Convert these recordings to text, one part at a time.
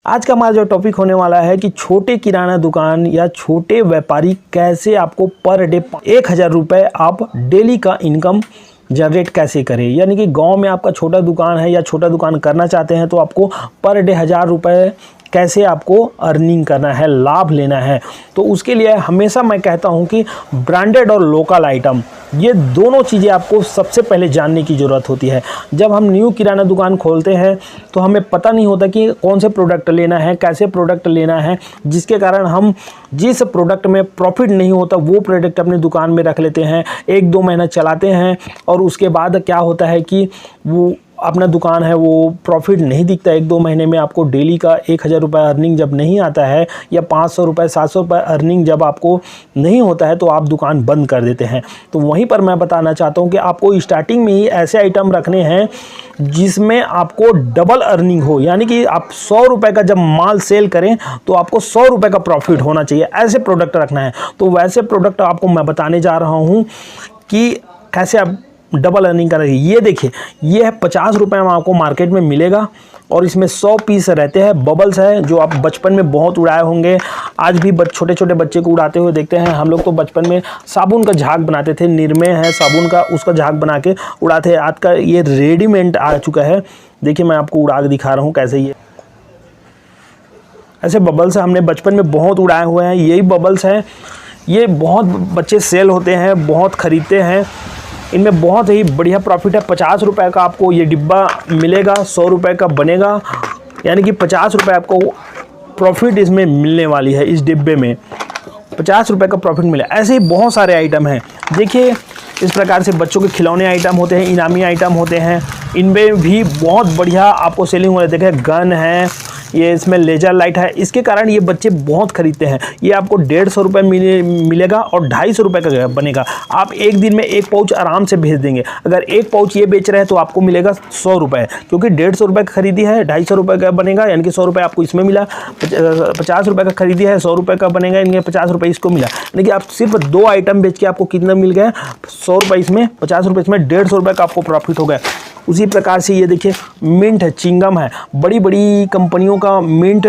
आज का हमारा जो टॉपिक होने वाला है कि छोटे किराना दुकान या छोटे व्यापारी कैसे आपको पर डे 1000 रुपये आप डेली का इनकम जनरेट कैसे करें। यानी कि गांव में आपका छोटा दुकान है या छोटा दुकान करना चाहते हैं तो आपको पर डे 1000 रुपये कैसे आपको अर्निंग करना है, लाभ लेना है। तो उसके लिए हमेशा मैं कहता हूं कि ब्रांडेड और लोकल आइटम, ये दोनों चीज़ें आपको सबसे पहले जानने की ज़रूरत होती है। जब हम न्यू किराना दुकान खोलते हैं तो हमें पता नहीं होता कि कौन से प्रोडक्ट लेना है, कैसे प्रोडक्ट लेना है, जिसके कारण हम जिस प्रोडक्ट में प्रॉफिट नहीं होता वो प्रोडक्ट अपनी दुकान में रख लेते हैं, 1-2 महीना चलाते हैं और उसके बाद क्या होता है कि वो अपना दुकान है वो प्रॉफिट नहीं दिखता। 1-2 महीने में आपको डेली का 1000 रुपये अर्निंग जब नहीं आता है या 500 रुपये 700 रुपये अर्निंग जब आपको नहीं होता है तो आप दुकान बंद कर देते हैं। तो वहीं पर मैं बताना चाहता हूं कि आपको स्टार्टिंग में ही ऐसे आइटम रखने हैं जिसमें आपको डबल अर्निंग हो। यानी कि आप 100 रुपये का जब माल सेल करें तो आपको 100 रुपये का प्रॉफिट होना चाहिए, ऐसे प्रोडक्ट रखना है। तो वैसे प्रोडक्ट आपको मैं बताने जा रहा हूँ कि कैसे आप डबल अर्निंग करेंगे। ये देखिए, ये है 50 रुपये में आपको मार्केट में मिलेगा और इसमें 100 पीस रहते हैं। बबल्स है जो आप बचपन में बहुत उड़ाए होंगे, आज भी छोटे छोटे बच्चे को उड़ाते हुए देखते हैं। हम लोग तो बचपन में साबुन का झाग बनाते थे, निर्मे है साबुन का, उसका झाग बना के उड़ाते हैं। आज का ये रेडीमेड आ चुका है। देखिए मैं आपको उड़ा के दिखा रहा हूँ कैसे ये ऐसे बबल्स हमने बचपन में बहुत उड़ाए हुए हैं। यही बबल्स हैं, ये बहुत बच्चे सेल होते हैं, बहुत ख़रीदते हैं। इनमें बहुत ही बढ़िया प्रॉफिट है। 50 रुपये का आपको ये डिब्बा मिलेगा, 100 रुपये का बनेगा, यानी कि 50 रुपये आपको प्रॉफिट इसमें मिलने वाली है। इस डिब्बे में 50 रुपये का प्रॉफिट मिले। ऐसे ही बहुत सारे आइटम हैं। देखिए इस प्रकार से बच्चों के खिलौने आइटम होते हैं, इनामी आइटम होते हैं, इनमें भी बहुत बढ़िया आपको सेलिंग हो रही है। देखिए गन है, ये इसमें लेजर लाइट है, इसके कारण ये बच्चे बहुत खरीदते हैं। ये आपको 150 रुपये मिलेगा और 250 रुपये का बनेगा। आप एक दिन में एक पाउच आराम से भेज देंगे। अगर एक पाउच ये बेच रहे हैं तो आपको मिलेगा 100 रुपये, क्योंकि 150 रुपये का खरीदी है, 250 रुपये का बनेगा, यानी कि 100 रुपये आपको इसमें मिला। 50 रुपये का खरीदी है, 100 रुपये का बनेगा, यानी कि 50 रुपये इसको मिला। यानी कि आप सिर्फ 2 आइटम बेच के आपको कितना मिल गया, 100 रुपये इसमें, 50 रुपये इसमें, 150 रुपये का आपको प्रॉफिट हो गया। उसी प्रकार से ये देखिए मिंट है, चिंगम है, बड़ी बड़ी कंपनियों का मिंट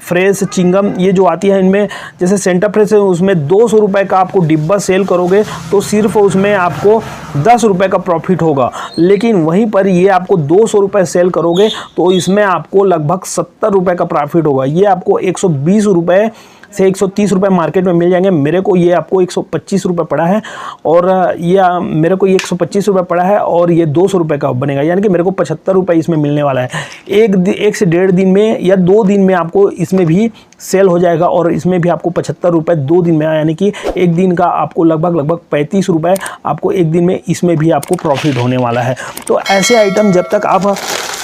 फ्रेश चिंगम ये जो आती है, इनमें जैसे सेंटर फ्रेश है उसमें 200 रुपये का आपको डिब्बा सेल करोगे तो सिर्फ उसमें आपको 10 रुपये का प्रॉफिट होगा। लेकिन वहीं पर ये आपको 200 रुपये सेल करोगे तो इसमें आपको लगभग 70 रुपये का प्रॉफिट होगा। ये आपको 120 रुपये से 130 रुपये मार्केट में मिल जाएंगे। मेरे को ये आपको 125 रुपये पड़ा है और ये मेरे को ये 125 रुपये पड़ा है और ये 200 रुपये का बनेगा, यानी कि मेरे को 75 रुपये इसमें मिलने वाला है। एक से 1.5 दिन में या 2 दिन में आपको इसमें भी सेल हो जाएगा और इसमें भी आपको 75 रुपये 2 दिन में, यानी कि एक दिन का आपको लगभग 35 रुपये आपको एक दिन में इसमें भी आपको प्रॉफिट होने वाला है। तो ऐसे आइटम जब तक आप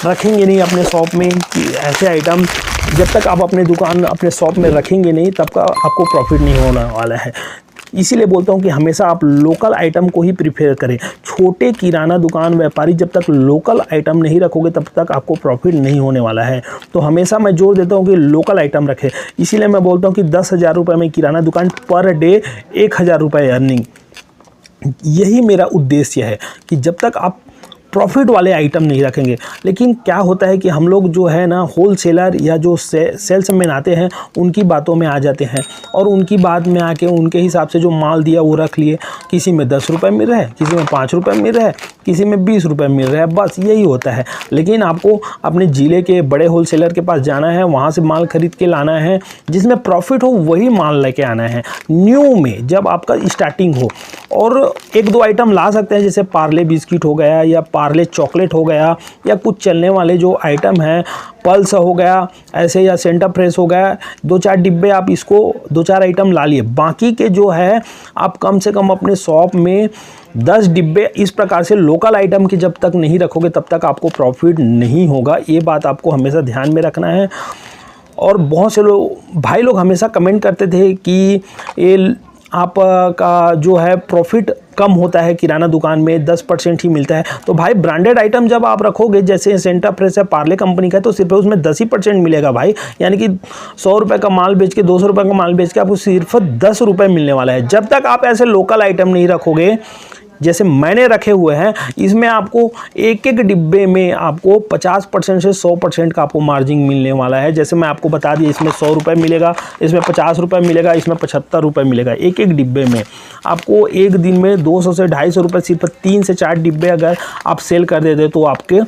रखेंगे नहीं अपने शॉप में, ऐसे आइटम जब तक आप अपने दुकान अपने शॉप में रखेंगे नहीं तब का आपको प्रॉफिट नहीं होने वाला है। इसीलिए बोलता हूँ कि हमेशा आप लोकल आइटम को ही प्रीफर करें। छोटे किराना दुकान व्यापारी जब तक लोकल आइटम नहीं रखोगे तब तक आपको प्रॉफिट नहीं होने वाला है। तो हमेशा मैं जोर देता हूँ कि लोकल आइटम रखें। इसीलिए मैं बोलता हूँ कि 10,000 रुपये में किराना दुकान, पर डे 1000 रुपये अर्निंग। यही मेरा उद्देश्य है कि जब तक आप प्रॉफिट वाले आइटम नहीं रखेंगे। लेकिन क्या होता है कि हम लोग जो है ना होल सेलर या जो सेल्समैन आते हैं उनकी बातों में आ जाते हैं और उनकी बात में आके उनके हिसाब से जो माल दिया वो रख लिए। किसी में 10 रुपये मिल रहा है, किसी में 5 रुपये मिल रहा है, किसी में 20 रुपये मिल रहा है, बस यही होता है। लेकिन आपको अपने ज़िले के बड़े होल सेलर के पास जाना है, वहाँ से माल खरीद के लाना है, जिसमें प्रॉफिट हो वही माल लेके आना है। न्यू में जब आपका स्टार्टिंग हो और 1-2 आइटम ला सकते हैं, जैसे पार्ले बिस्किट हो गया या पार्ले चॉकलेट हो गया या कुछ चलने वाले जो आइटम हैं, पल्स हो गया ऐसे, या सेंटर फ्रेश हो गया, 2-4 डिब्बे आप इसको 2-4 आइटम ला लिए। बाकी के जो है आप कम से कम अपने शॉप में 10 डिब्बे इस प्रकार से लोकल आइटम के जब तक नहीं रखोगे तब तक आपको प्रॉफिट नहीं होगा। ये बात आपको हमेशा ध्यान में रखना है। और बहुत से लोग भाई लोग हमेशा कमेंट करते थे कि ये आपका जो है प्रॉफिट कम होता है किराना दुकान में, 10% ही मिलता है। तो भाई ब्रांडेड आइटम जब आप रखोगे, जैसे सेंटर फ्रेश है, पार्ले कंपनी का है, तो सिर्फ उसमें 10 ही % मिलेगा भाई। यानी कि 100 रुपये का माल बेच के, 200 रुपये का माल बेच के आपको सिर्फ 10 रुपये मिलने वाला है। जब तक आप ऐसे लोकल आइटम नहीं रखोगे जैसे मैंने रखे हुए हैं, इसमें आपको एक एक डिब्बे में आपको 50% से 100% का आपको मार्जिन मिलने वाला है। जैसे मैं आपको बता दिया, इसमें 100 रुपये मिलेगा, इसमें 50 रुपये मिलेगा, इसमें 75 रुपये मिलेगा। एक एक डिब्बे में आपको एक दिन में 200 से 250 रुपये सिर्फ 3 से 4 डिब्बे अगर आप सेल कर देते तो आपके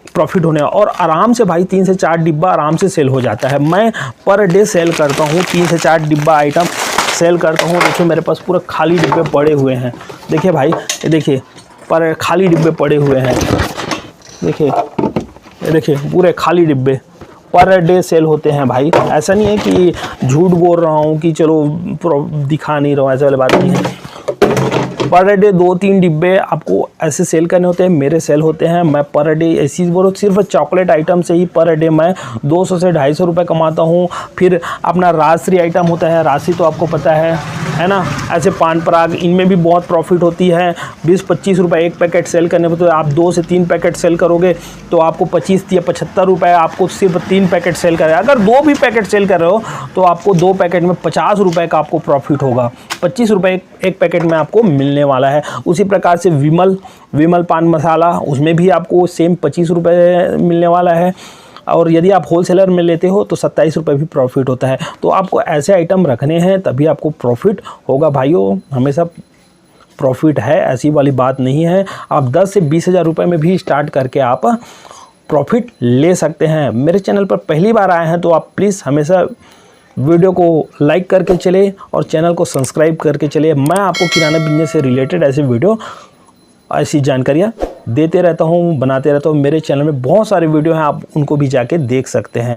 प्रॉफिट होने, और आराम से भाई 3 से 4 डिब्बा आराम से सेल हो जाता है। मैं पर डे सेल करता हूँ 3 से 4 डिब्बा आइटम सेल करता हूँ। देखिए मेरे पास पूरा खाली डिब्बे पड़े हुए हैं। देखिए भाई, ये देखिए पर खाली डिब्बे पड़े हुए हैं। देखिए ये देखिए पूरे खाली डिब्बे पर डे सेल होते हैं भाई। ऐसा नहीं है कि झूठ बोल रहा हूँ कि चलो दिखा नहीं रहा हूँ, ऐसा वाली बात नहीं है। पर डे 2-3 डिब्बे आपको ऐसे सेल करने होते हैं, मेरे सेल होते हैं। मैं पर डे ऐसी बोलो, सिर्फ चॉकलेट आइटम से ही पर डे मैं 200 से 250 रुपये कमाता हूँ। फिर अपना राजश्री आइटम होता है, राशि तो आपको पता है ना। ऐसे पान पराग, इनमें भी बहुत प्रॉफिट होती है। 20-25 रुपये एक पैकेट सेल करने पर, तो आप 2 से 3 पैकेट सेल करोगे तो आपको 25 या 75 रुपये आपको सिर्फ 3 पैकेट सेल कर रहे हैं। अगर 2 भी पैकेट सेल कर रहे हो तो आपको 2 पैकेट में 50 रुपये का आपको प्रॉफिट होगा। 25 रुपये एक पैकेट में आपको मिलने वाला है। उसी प्रकार से विमल पान मसाला, उसमें भी आपको सेम 25 रुपये मिलने वाला है। और यदि आप होलसेलर में लेते हो तो 27 रुपये भी प्रॉफिट होता है। तो आपको ऐसे आइटम रखने हैं तभी आपको प्रॉफिट होगा भाइयों। हमेशा प्रॉफिट है, ऐसी वाली बात नहीं है। आप 10 से 20 हज़ार रुपये में भी स्टार्ट करके आप प्रॉफिट ले सकते हैं। मेरे चैनल पर पहली बार आए हैं तो आप प्लीज़ हमेशा वीडियो को लाइक करके चले और चैनल को सब्सक्राइब करके चले। मैं आपको किराना बिजनेस से रिलेटेड ऐसे वीडियो, ऐसी जानकारियाँ देते रहता हूँ, बनाते रहता हूँ। मेरे चैनल में बहुत सारे वीडियो हैं, आप उनको भी जाके देख सकते हैं।